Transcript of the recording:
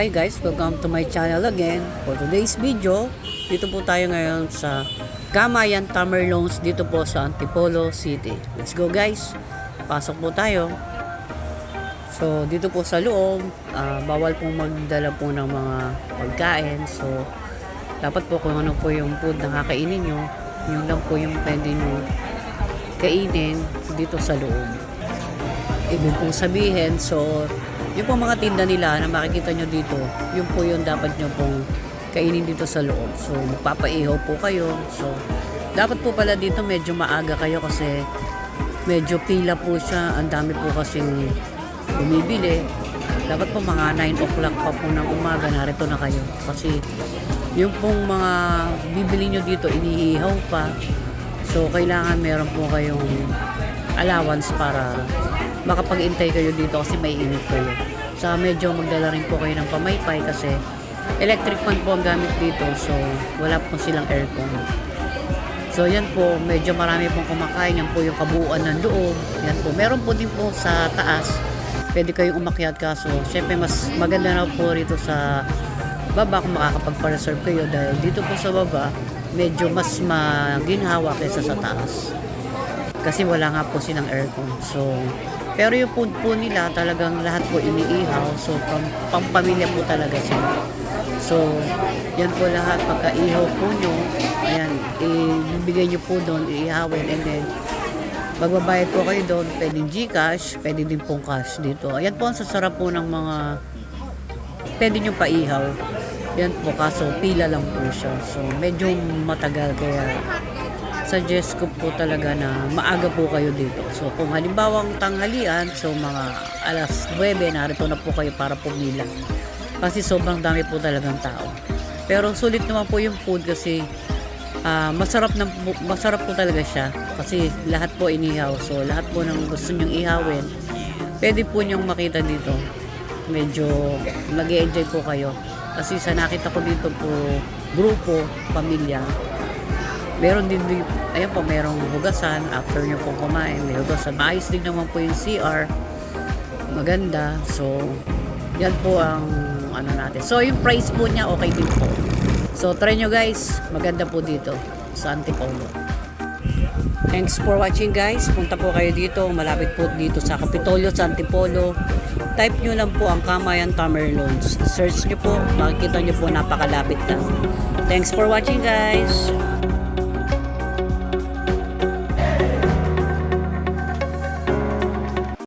Hi guys, welcome to my channel again. For today's video, dito po tayo ngayon sa Camayan Tamerlones dito po sa Antipolo City. Let's go guys, pasok po tayo. So dito po sa loob, bawal pong magdala po ng mga pagkain. So dapat po kung ano po yung food na kakainin nyo, yun lang po yung pwede nyo kainin dito sa loob. Ibig pong sabihin, so yung po mga tinda nila na makikita nyo dito, yun po yung dapat nyo pong kainin dito sa loob. So magpapaihaw po kayo. So dapat po pala dito medyo maaga kayo kasi medyo pila po siya. Ang dami po kasing bumibili. Dapat po mga 9 o'clock pa po ng umaga narito na kayo. Kasi yung pong mga bibili nyo dito iniihaw pa. So kailangan meron po kayong allowance para makapag-intay kayo dito kasi may init kayo. So medyo magdala rin po kayo ng pamaypay kasi electric fan po ang gamit dito. So wala po silang aircon. So yan po, medyo marami pong kumakain. Yan po yung kabuuan ng loob. Yan po, meron po din po sa taas. Pwede kayong umakyat kaso syempre mas maganda na po rito sa baba kung makakapagpa-reserve kayo dahil dito po sa baba medyo mas maginhawa kaysa sa taas. Kasi wala nga po silang aircon. So pero yung food po nila talagang lahat po iniihaw. So pampamilya po talaga sila. So yan po lahat pagka-ihaw po nyo, ayan, ibigay nyo po doon, iihawin, and then magbabayad po kayo doon. Pwedeng Gcash, pwede din pong cash dito. Ayan po ang sasarap po ng mga pwede nyo paihaw. Yan po, kaso pila lang po siya. So medyo matagal kaya suggest ko po talaga na maaga po kayo dito. So kung halimbawang tanghalian, so mga alas 9 narito na po kayo para pumila. Kasi sobrang dami po talagang tao. Pero sulit naman po yung food kasi masarap po talaga siya. Kasi lahat po inihaw. So lahat po ng gusto nyong ihawin, pwede po nyong makita dito. Medyo mag-e-enjoy po kayo. Kasi sa nakita ko dito po, grupo, pamilya, meron din, ayan po, merong hugasan after nyo pong kumain, may hugasan. Maayos din naman po yung CR, maganda. So yan po ang ano natin. So yung price po niya okay din po. So try nyo guys, maganda po dito sa Antipolo. Thanks for watching guys. Punta po kayo dito, malapit po dito sa Kapitolyo sa Antipolo. Type nyo lang po ang Camayan Tamerlones. Search nyo po, makikita nyo po napakalapit na. Thanks for watching guys.